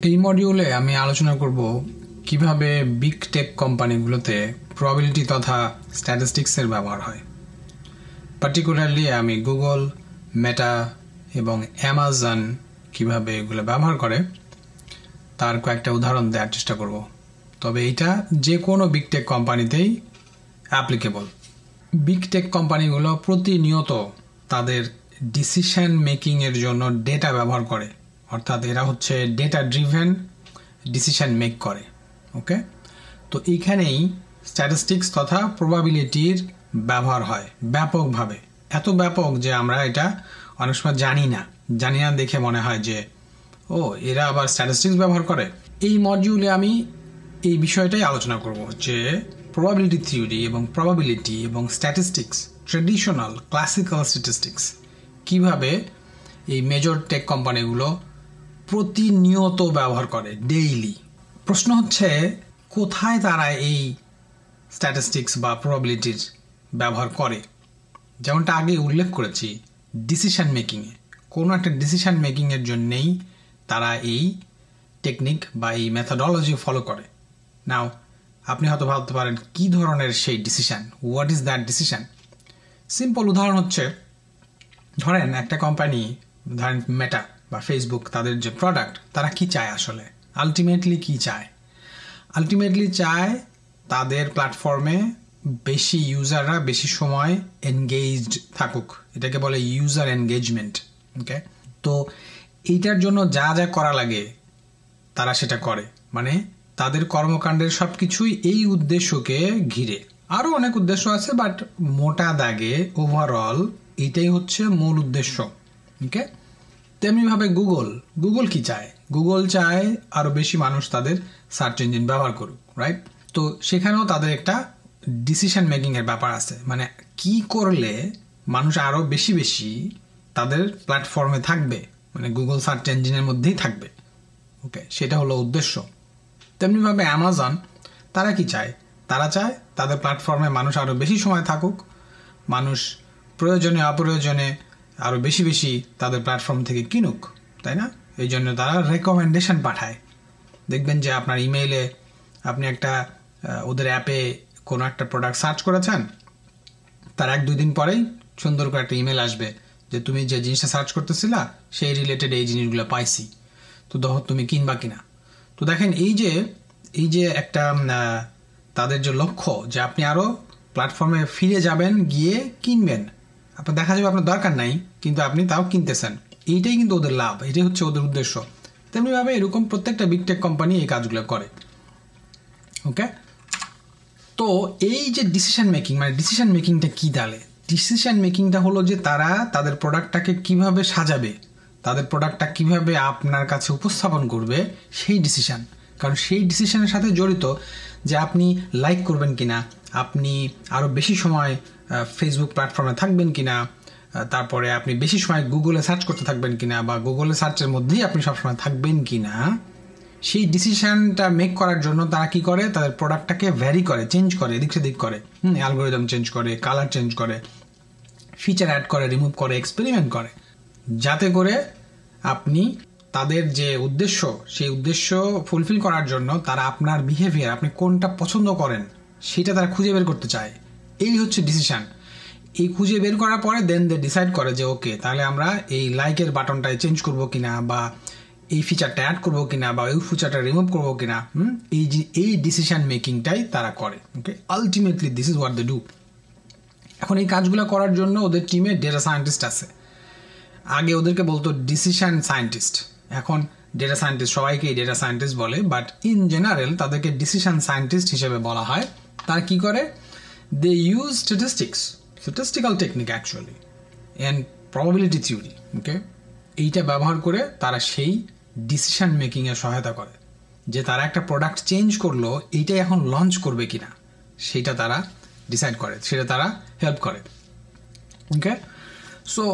এই মডিউলে আমি আলোচনা করব কিভাবে বিগ টেক কোম্পানিগুলোতে প্রবাবিলিটি তথা স্ট্যাটিস্টিক্সের ব্যবহার হয়। পার্টিকুলারলি আমি গুগল, মেটা এবং অ্যামাজন কিভাবে এগুলো ব্যবহার করে তার কয়েকটা উদাহরণ দেওয়ার চেষ্টা করব। তবে এটা যে কোনো বিগ টেক কোম্পানিতেই অ্যাপ্লিকেবল। বিগ টেক কোম্পানিগুলো প্রতিনিয়ত তাদের ডিসিশন মেকিংয়ের জন্য ডেটা ব্যবহার করে, অর্থাৎ এরা হচ্ছে ডেটা ড্রিভেন ডিসিশন মেক করে। ওকে, তো এইখানেই স্ট্যাটিস্টিক্স তথা প্রবাবিলিটির ব্যবহার হয় ব্যাপকভাবে, এত ব্যাপক যে আমরা এটা অনেক সময় জানি না দেখে মনে হয় যে ও এরা আবার স্ট্যাটিস্টিক্স ব্যবহার করে। এই মডিউলে আমি এই বিষয়টাই আলোচনা করব যে প্রবাবিলিটি থিওরি এবং প্রবাবিলিটি এবং স্ট্যাটিস্টিক্স, ট্রেডিশনাল ক্লাসিক্যাল স্ট্যাটিস্টিক্স কিভাবে এই মেজর টেক কোম্পানিগুলো প্রতিনিয়ত ব্যবহার করে ডেইলি। প্রশ্ন হচ্ছে কোথায় তারা এই স্ট্যাটিস্টিক্স বা প্রবাবিলিটির ব্যবহার করে। যেমনটা আগে উল্লেখ করেছি, ডিসিশন মেকিংয়ে, কোনো একটা ডিসিশন মেকিংয়ের জন্যেই তারা এই টেকনিক বা এই মেথডোলজি ফলো করে। নাও আপনি হয়তো ভাবতে পারেন কি ধরনের সেই decision, what is that decision. Simple উদাহরণ হচ্ছে, ধরেন একটা কোম্পানি, ধরেন মেটা বা ফেসবুক, তাদের যে প্রোডাক্ট তারা কি চায়, আসলে আলটিমেটলি কি চায়? আলটিমেটলি চায় তাদের প্ল্যাটফর্মে বেশি ইউজাররা বেশি সময় এনগেজড থাকুক, এটাকে বলে ইউজার এনগেজমেন্ট। ওকে, তো এইটার জন্য যা যা করা লাগে তারা সেটা করে, মানে তাদের কর্মকাণ্ডের সব কিছুই এই উদ্দেশ্যকে ঘিরে। আরও অনেক উদ্দেশ্য আছে, বাট মোটা দাগে ওভারঅল এটাই হচ্ছে মূল উদ্দেশ্য। ওকে, তেমনিভাবে গুগল কি চায়? গুগল চায় আরও বেশি মানুষ তাদের সার্চ ইঞ্জিন ব্যবহার করুক, রাইট? তো সেখানেও তাদের একটা ডিসিশন মেকিংয়ের ব্যাপার আছে, মানে কি করলে মানুষ আরও বেশি বেশি তাদের প্ল্যাটফর্মে থাকবে, মানে গুগল সার্চ ইঞ্জিনের মধ্যেই থাকবে। ওকে, সেটা হলো উদ্দেশ্য। তেমনিভাবে অ্যামাজন, তারা কি চায়? তারা চায় তাদের প্ল্যাটফর্মে মানুষ আরও বেশি সময় থাকুক, মানুষ প্রয়োজনে অপ্রয়োজনে আরও বেশি বেশি তাদের প্ল্যাটফর্ম থেকে কিনুক, তাই না? এই জন্য তারা রেকমেন্ডেশন পাঠায়। দেখবেন যে আপনার ইমেইলে আপনি একটা ওদের অ্যাপে কোনো একটা প্রোডাক্ট সার্চ করেছেন, তার 1-2 দিন পরেই সুন্দর করে একটা ইমেল আসবে যে তুমি যে জিনিসটা সার্চ করতেছিলা সেই রিলেটেড এই জিনিসগুলো পাইছি, তো দেখো তুমি কিনবা কিনা। তো দেখেন এই যে একটা তাদের যে লক্ষ্য যে আপনি আরও প্ল্যাটফর্মে ফিরে যাবেন, গিয়ে কিনবেন, আপনার দেখা যাবে আপনার দরকার নাই কিন্তু আপনি তাও কিনতেছেন, এইটাই কিন্তু ওদের লাভ, এটাই হচ্ছে ওদের উদ্দেশ্য। তেমনিভাবে এরকম প্রত্যেকটা বিগ টেক কোম্পানি এই কাজগুলো করে। ওকে, তো এই যে ডিসিশন মেকিং, মানে ডিসিশন মেকিংটা কি তাহলে? ডিসিশন মেকিংটা হলো যে তারা তাদের প্রোডাক্টটাকে কিভাবে সাজাবে, তাদের প্রোডাক্টটা কিভাবে আপনার কাছে উপস্থাপন করবে, সেই ডিসিশন। কারণ সেই ডিসিশনের সাথে জড়িত যে আপনি লাইক করবেন কিনা, আপনি আরও বেশি সময় ফেসবুক প্ল্যাটফর্মে থাকবেন কিনা, তারপরে আপনি বেশি সময় গুগলে সার্চ করতে থাকবেন কিনা, বা গুগলে সার্চের মধ্যেই আপনি সবসময় থাকবেন কিনা, সেই ডিসিশনটা মেক করার জন্য তারা কি করে? তাদের প্রোডাক্টটাকে ভ্যারি করে, চেঞ্জ করে, এদিক সেদিক করে, অ্যালগোরিদম চেঞ্জ করে, কালার চেঞ্জ করে, ফিচার অ্যাড করে, রিমুভ করে, এক্সপেরিমেন্ট করে, যাতে করে আপনি তাদের যে উদ্দেশ্য সেই উদ্দেশ্য ফুলফিল করার জন্য তারা আপনার বিহেভিয়ার, আপনি কোনটা পছন্দ করেন সেটা তারা খুঁজে বের করতে চায়। এই হচ্ছে ডিসিশন। এই খুঁজে বের করার পরে দেন দে ডিসাইড করে যে ওকে, তাহলে আমরা এই লাইকের বাটনটায় চেঞ্জ করবো কিনা, বা এই ফিচারটা অ্যাড করবো কিনা, বা এই ফিচারটা রিমুভ করবো কিনা। এই ডিসিশন মেকিংটাই তারা করে। Okay, ultimately this is what they do. এখন এই কাজগুলো করার জন্য ওদের টিমে ডেটা সায়েন্টিস্ট আছে। আগে ওদেরকে বলতো ডিসিশন সায়েন্টিস্ট, এখন ডেটা সায়েন্টিস্ট, সবাইকেই ডেটা সায়েন্টিস্ট বলে, বাট ইন জেনারেল তাদেরকে ডিসিশন সায়েন্টিস্ট হিসেবে বলা হয়। তারা কি করে? They use statistical technique actually and probability theory. Okay, এইটা ব্যবহার করে তারা সেই ডিসিশন মেকিংয়ে সহায়তা করে, যে তারা একটা প্রোডাক্ট চেঞ্জ করলো, এইটাই এখন লঞ্চ করবে কিনা সেটা তারা ডিসাইড করে, সেটা তারা হেল্প করে। ওকে, সো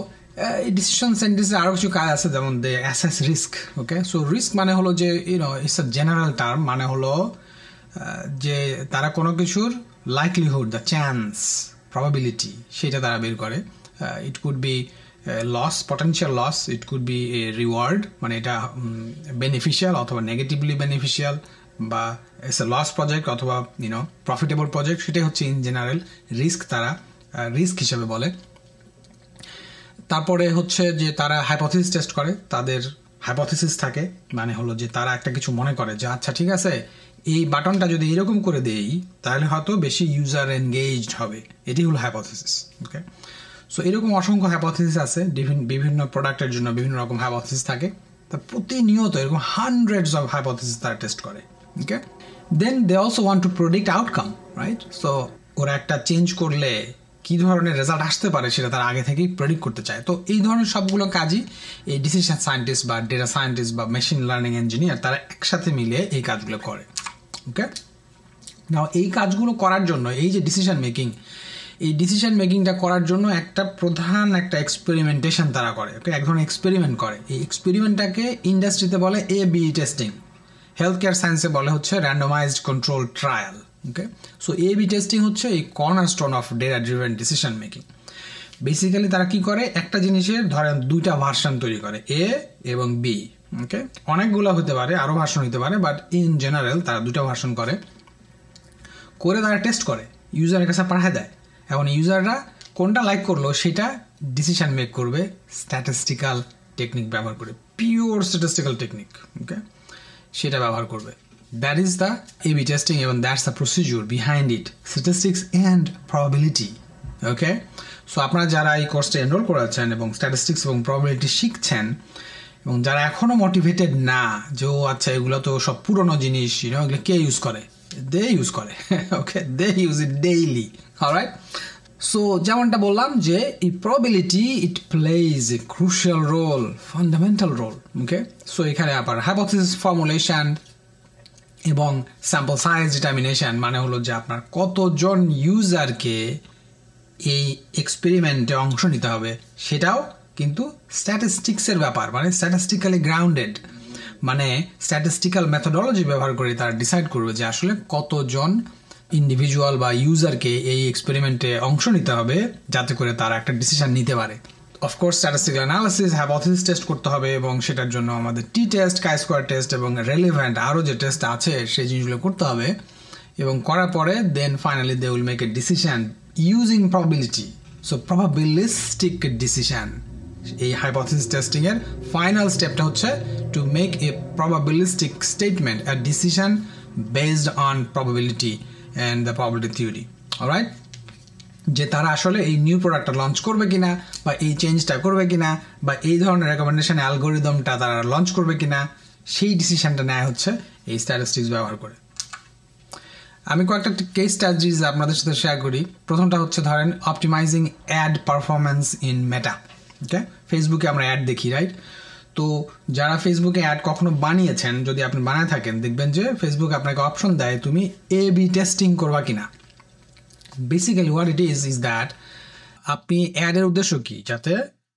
এই ডিসিশন সায়েন্টিস্টের আরও কিছু কাজ আছে, যেমন দে অ্যাসেস রিস্ক। ওকে, সো রিস্ক মানে হলো যে ইটস আ জেনারেল টার্ম, মানে হলো যে তারা কোনো কিছুর লাইকলিহুড, দ্য চান্স, প্রবাবিলিটি, সেটা তারা বের করে। It could be loss, potential loss, it could be a reward, মানে এটা বেনিফিশিয়াল অথবা নেগেটিভলি বেনিফিশিয়াল, বা ইটস এ লস প্রজেক্ট অথবা প্রফিটেবল প্রজেক্ট, সেটাই হচ্ছে ইন জেনারেল রিস্ক, তারা রিস্ক হিসেবে বলে। তারপরে হচ্ছে যে তারা হাইপোথিসিস টেস্ট করে, তাদের হাইপোথিসিস থাকে, মানে হলো যে তারা একটা কিছু মনে করে যে আচ্ছা ঠিক আছে, এই বাটনটা যদি এরকম করে দেই তাহলে হয়তো বেশি ইউজার এনগেজড হবে, এটি হলো হাইপোথিসিস। ওকে, সো এরকম অসংখ্য হাইপোথিসিস আছে, বিভিন্ন প্রোডাক্টের জন্য বিভিন্ন রকম হাইপোথিসিস থাকে, তা প্রতিনিয়ত এরকম হান্ড্রেডস অফ হাইপোথিসিস তারা টেস্ট করে। Okay, then they also want to predict outcome, right? So ওরা একটা চেঞ্জ করলে কী ধরনের রেজাল্ট আসতে পারে সেটা তারা আগে থেকেই প্রেডিক্ট করতে চায়। তো এই ধরনের সবগুলো কাজই এই ডিসিশন সায়েন্টিস্ট বা ডেটা সায়েন্টিস্ট বা মেশিন লার্নিং ইঞ্জিনিয়ার তারা একসাথে মিলে এই কাজগুলো করে। ওকে, নাও এই কাজগুলো করার জন্য, এই যে ডিসিশন মেকিংটা করার জন্য একটা প্রধান একটা এক্সপেরিমেন্টেশন তারা করে। ওকে, এক ধরনের এক্সপেরিমেন্ট করে। এই এক্সপেরিমেন্টটাকে ইন্ডাস্ট্রিতে বলে A/B টেস্টিং, হেলথ কেয়ার সায়েন্সে বলে হচ্ছে র্যান্ডমাইজড কন্ট্রোল ট্রায়াল। ওকে, সো A/B টেস্টিং হচ্ছে এই cornerstone of data driven decision making. Basically তারা কি করে, একটা জিনিসের ধরেন দুইটা ভার্সন তৈরি করে, A এবং B। ওকে, অনেকগুলো হতে পারে, আরও ভার্সন হতে পারে, বাট ইন জেনারেল তারা দুটো ভার্সন করে তারা টেস্ট করে, ইউজারের কাছে পাঠিয়ে দেয়। এখন ইউজাররা কোনটা লাইক করলো সেটা ডিসিশন মেক করবে স্ট্যাটিস্টিক্যাল টেকনিক ব্যবহার করে, পিওর স্ট্যাটিস্টিক্যাল টেকনিক। ওকে, সেটা ব্যবহার করবে। That is the A/B testing এবং that's the procedure behind it, statistics and probability. Okay, so আপনারা যারা এই কোর্সটা এনরোল করেছেন এবং স্ট্যাটিস্টিক্স এবং প্রবাবিলিটি শিখছেন, এবং যারা এখনও মোটিভেটেড না যে ও আচ্ছা এগুলো তো সব পুরনো জিনিস, এগুলো কে ইউজ করে, they use করে। Okay, they use it daily, alright? So যেমনটা বললাম যে এই probability it plays a crucial role, fundamental role. Okay, so এখানে আবার হাইপোথিসিস ফর্মুলেশন এবং স্যাম্পল সাইজ ডিটারমিনেশন, মানে হলো যে আপনার কতজন ইউজারকে এই এক্সপেরিমেন্টে অংশ নিতে হবে সেটাও কিন্তু স্ট্যাটিস্টিক্সের ব্যাপার, মানে স্ট্যাটিস্টিক্যালি গ্রাউন্ডেড, মানে স্ট্যাটিস্টিক্যাল মেথোডোলজি ব্যবহার করে তারা ডিসাইড করবে যে আসলে কতজন ইন্ডিভিজুয়াল বা ইউজারকে এই এক্সপেরিমেন্টে অংশ নিতে হবে যাতে করে তারা একটা ডিসিশন নিতে পারে। Of course statistical analysis, hypothesis test করতে হবে এবং সেটার জন্য আমাদের টি টেস্ট, কাই স্কোয়ার টেস্ট এবং রেলেভেন্ট আরও যে টেস্ট আছে সেই জিনিসগুলো করতে হবে, এবং করার পরে then finally they will make a decision using probability. So probabilistic decision, এই হাইপোথিসিস টেস্টিং এর ফাইনাল স্টেপটা হচ্ছে to make a probabilistic statement, a decision based on probability and the probability theory. Alright, যে তারা আসলে এই নিউ প্রোডাক্টটা launch করবে কিনা, বা এই চেঞ্জটা করবে কিনা, বা এই ধরনের রেকমেন্ডেশন অ্যালগোরিদমটা তারা লঞ্চ করবে কিনা, সেই ডিসিশনটা নেওয়া হচ্ছে এই স্ট্যাটিস্টিক্স ব্যবহার করে। আমি কয়েকটা কেস স্টাডিজ আপনাদের সাথে শেয়ার করি। প্রথমটা হচ্ছে ধরেন অপটিমাইজিং অ্যাড পারফরমেন্স ইন মেটা। ওকে, ফেসবুকে আমরা অ্যাড দেখি, রাইট? তো যারা ফেসবুকে অ্যাড কখনো বানিয়েছেন, যদি আপনি বানায় থাকেন, দেখবেন যে ফেসবুক আপনাকে অপশন দেয় তুমি A/B টেস্টিং করবা কিনা। Basically what it is that আপনি অ্যাডের উদ্দেশ্য কি, যাতে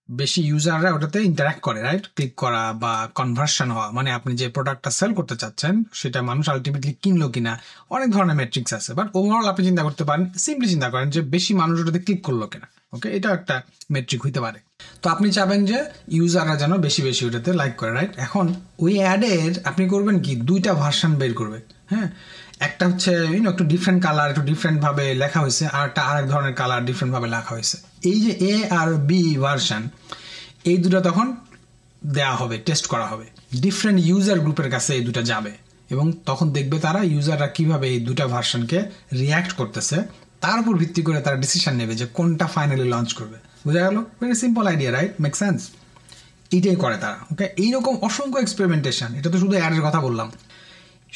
বেশি ইউজাররা ওটাতে ইন্টারাক্ট করে, রাইট? ক্লিক করা বা কনভার্সন হওয়া, মানে আপনি যে প্রোডাক্টটা সেল করতে চাচ্ছেন সেটা মানুষ আলটিমেটলি কিনলো কিনা। অনেক ধরনের মেট্রিক্স আছে, বাট ওভারঅল আপনি চিন্তা করতে পারেন, সিম্পলি চিন্তা করেন যে বেশি মানুষ ওটাতে ক্লিক করলো কিনা। ওকে, এটা একটা মেট্রিক হইতে পারে। তো আপনি চাবেন যে ইউজাররা যেন বেশি বেশি ওটাতে লাইক করে, রাইট? এখন ওই অ্যাডের আপনি করবেন কি, দুইটা ভার্সন বের করবে। হ্যাঁ, একটা হচ্ছে একটু ডিফারেন্ট কালার, একটু ডিফারেন্ট ভাবে লেখা হয়েছে, আর একটা আরেক ধরনের কালার, ডিফারেন্ট ভাবে লেখা হয়েছে। এই যে A আর B ভার্সন, এই দুটো তখন দেয়া হবে, টেস্ট করা হবে, ডিফারেন্ট ইউজার গ্রুপের কাছে এই দুটো যাবে, এবং তখন দেখবে তারা ইউজাররা কিভাবে এই দুটা ভার্সনকে রিয়াক্ট করতেছে, তার উপর ভিত্তি করে তারা ডিসিশন নেবে যে কোনটা ফাইনালি লঞ্চ করবে। বুঝা গেল? Very simple idea, right? Make sense? এইটাই করে তারা। ওকে, এইরকম অসংখ্য এক্সপেরিমেন্টেশন। এটা তো শুধু অ্যাডের কথা বললাম,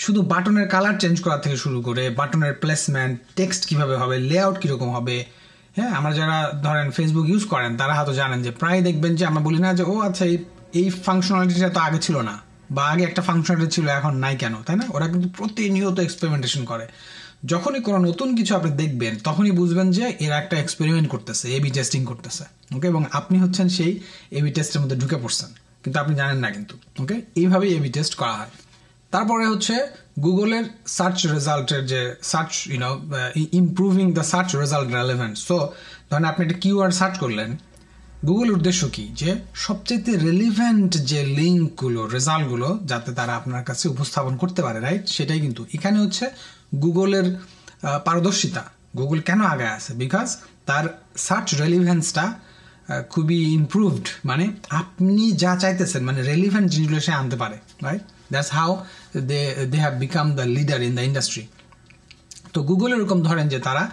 শুধু বাটনের কালার চেঞ্জ করা থেকে শুরু করে বাটনের প্লেসমেন্ট, টেক্সট কিভাবে হবে, লেআউট কিরকম হবে। হ্যাঁ, আমরা যারা ধরেন ফেসবুক ইউজ করেন তারা হয়তো জানেন যে প্রায় দেখবেন যে আমরা বলি না যে ও আচ্ছা এই ফাংশনালিটিটা তো আগে ছিল না, বা আগে একটা ফাংশনালিটি ছিল এখন নাই কেন, তাই না? ওরা কিন্তু প্রতিনিয়ত এক্সপেরিমেন্টেশন করে। যখনই কোনো নতুন কিছু আপনি দেখবেন তখনই বুঝবেন যে এরা একটা এক্সপেরিমেন্ট করতেছে, A/B টেস্টিং করতেছে। ওকে, এবং আপনি হচ্ছেন সেই A/B টেস্টের মধ্যে ঢুকে পড়ছেন, কিন্তু আপনি জানেন না কিন্তু। ওকে, এইভাবেই A/B টেস্ট করা হয়। তারপরে হচ্ছে গুগলের সার্চ রেজাল্টের যে search improving the search result relevant. So ধরেন আপনি একটা কিওয়ার্ড সার্চ করলেন, গুগলের উদ্দেশ্য কি, যে সবচেয়ে রেলিভেন্ট যে লিঙ্কগুলো, রেজাল্টগুলো যাতে তারা আপনার কাছে উপস্থাপন করতে পারে, রাইট? সেটাই কিন্তু এখানে হচ্ছে গুগলের পারদর্শিতা। গুগল কেন আগে আছে? বিকজ তার সার্চ রেলিভেন্সটা খুবই ইমপ্রুভড, মানে আপনি যা চাইতেছেন মানে রেলিভেন্ট জিনিসগুলো সে আনতে পারে, right? That's how they have become the leader in the industry. তো গুগল এরকম ধরেন যে তারা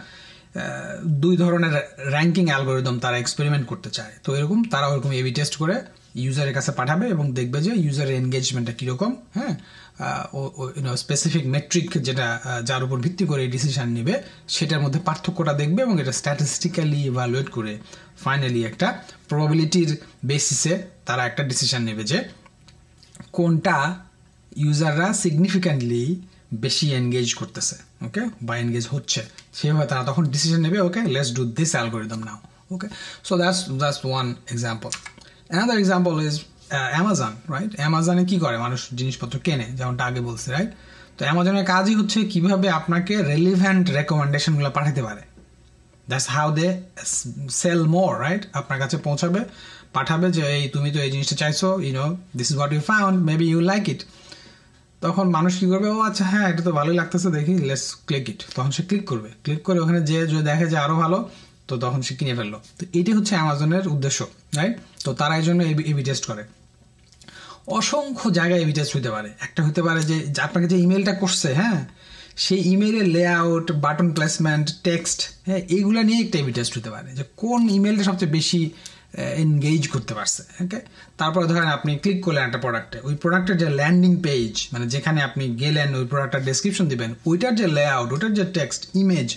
দুই ধরনের র্যাঙ্কিং অ্যালগোরিদম তারা এক্সপেরিমেন্ট করতে চায়। তো এরকম তারা ওরকম এবি টেস্ট করে ইউজারের কাছে পাঠাবে এবং দেখবে যে ইউজারের এনগেজমেন্টটা কীরকম, হ্যাঁ, স্পেসিফিক মেট্রিক যেটা যার উপর ভিত্তি করে এই ডিসিশন নেবে সেটার মধ্যে পার্থক্যটা দেখবে এবং এটা স্ট্যাটিস্টিক্যালি ইভালুয়েট করে ফাইনালি একটা প্রবাবিলিটির বেসিসে তারা একটা ডিসিশন নেবে যে কোনটা ইউজাররা সিগনিফিক্যান্টলি বেশি এনগেজ করতেছে, ওকে, বা এনগেজ হচ্ছে, সেভাবে তারা তখন ডিসিশন নেবে, okay, let's do this algorithm now, okay. So that's one example. Another example is Amazon, right? অ্যামাজনে কী করে, মানুষ জিনিসপত্র কেনে, যেমনটা আগে বলছে, রাইট? তো অ্যামাজনের কাজই হচ্ছে কীভাবে আপনাকে রেলিভেন্ট রেকমেন্ডেশনগুলো পাঠাতে পারে। That's how they sell more, right? আপনার কাছে পৌঁছাবে, পাঠাবে যে এই তুমি তো এই জিনিসটা চাইছো, this is what you found, maybe you like it. তখন মানুষ কী করবে, ও আচ্ছা হ্যাঁ এটা তো ভালোই লাগতেছে, দেখি লেটস ক্লিক ইট। তখন সে ক্লিক করবে, ক্লিক করে ওখানে যে দেখে যে আরও ভালো, তো তখন সে কিনে ফেললো। তো এটি হচ্ছে অ্যামাজনের উদ্দেশ্য, রাইট? তো তারা এই জন্য এবি টেস্ট করে। অসংখ্য জায়গায় এবি টেস্ট হতে পারে। একটা হতে পারে যে আপনাকে যে ইমেলটা করছে, হ্যাঁ, সেই ইমেলের লেআউট, বাটন প্লেসমেন্ট, টেক্সট, হ্যাঁ, এইগুলো নিয়ে একটা এবি টেস্ট হতে পারে যে কোন ইমেলটা সবচেয়ে বেশি এনগেজ করতে পারছে, ওকে। তারপরে ধরেন আপনি ক্লিক করলেন একটা প্রোডাক্টে, ওই প্রোডাক্টের যে ল্যান্ডিং পেজ, মানে যেখানে আপনি গেলেন ওই প্রোডাক্টের ডেসক্রিপশন দিবেন, ওইটার যে লেআউট, ওইটার যে টেক্সট, ইমেজ,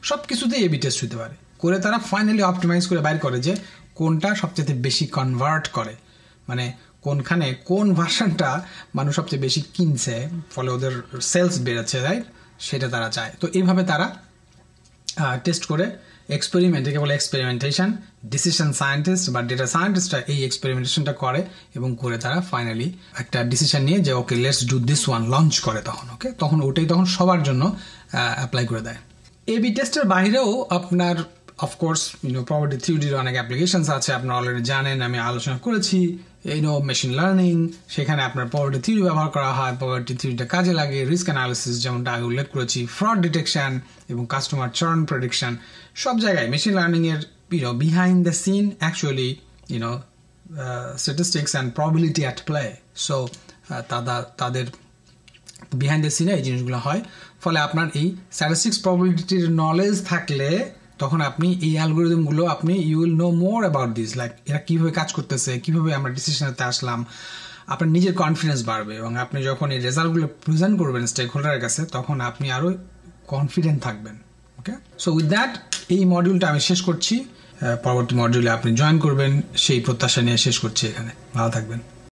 সব কিছুতেই এবি টেস্ট হতে পারে। করে তারা ফাইনালি অপটিমাইজ করে বাইর করে যে কোনটা সবচেয়ে বেশি কনভার্ট করে, মানে কোনখানে কোন ভার্সনটা মানুষ সবচেয়ে বেশি কিনছে, ফলে ওদের সেলস বেড়েছে, রাইট? সেটা তারা চায়। তো এইভাবে তারা টেস্ট করে এক্সপেরিমেন্ট, একে বলে এক্সপেরিমেন্টেশন। ডিসিশন সায়েন্টিস্ট বা ডেটা সায়েন্টিস্টরা এই এক্সপেরিমেন্টেশনটা করে এবং করে তারা ফাইনালি একটা ডিসিশন নিয়ে যে ওকে let's do this one launch করে তখন, ওকে, তখন ওটাই তখন সবার জন্য অ্যাপ্লাই করে দেয়। এবি টেস্টের বাইরেও আপনার অফকোর্স প্রবাবিলিটি থিওরির অনেক অ্যাপ্লিকেশনস আছে, আপনারা অলরেডি জানেন, আমি আলোচনা করেছি। মেশিন লার্নিং, সেখানে আপনার প্রবাবিলিটি থিওরি ব্যবহার করা হয়, প্রবাবিলিটি থিওরিটা কাজে লাগে। রিস্ক অ্যানালিসিস, যেমনটা আগে উল্লেখ করেছি, ফ্রড ডিটেকশন এবং কাস্টমার চার্ন প্রেডিকশন, সব জায়গায় মেশিন লার্নিংয়ের behind the scene actually statistics and probability at play. So তাদের বিহাইন্ড দ্য সিনে এই জিনিসগুলো হয়। ফলে আপনার এই স্ট্যাটিস্টিক্স প্রবাবিলিটির নলেজ থাকলে তখন আপনি এই অ্যালগোরিদমগুলো আপনি you will know more about this, like এরা কীভাবে কাজ করতেছে, কীভাবে আমরা ডিসিশনেতে আসলাম। আপনার নিজের কনফিডেন্স বাড়বে এবং আপনি যখন এই রেজাল্টগুলো প্রেজেন্ট করবেন স্টেক হোল্ডারের কাছে, তখন আপনি আরও কনফিডেন্ট থাকবেন, ওকে। সো উইথ দ্যাট এই মডিউলটা আমি শেষ করছি। পরবর্তী মডিউলে আপনি জয়েন করবেন সেই প্রত্যাশা নিয়ে শেষ করছি এখানে। ভালো থাকবেন।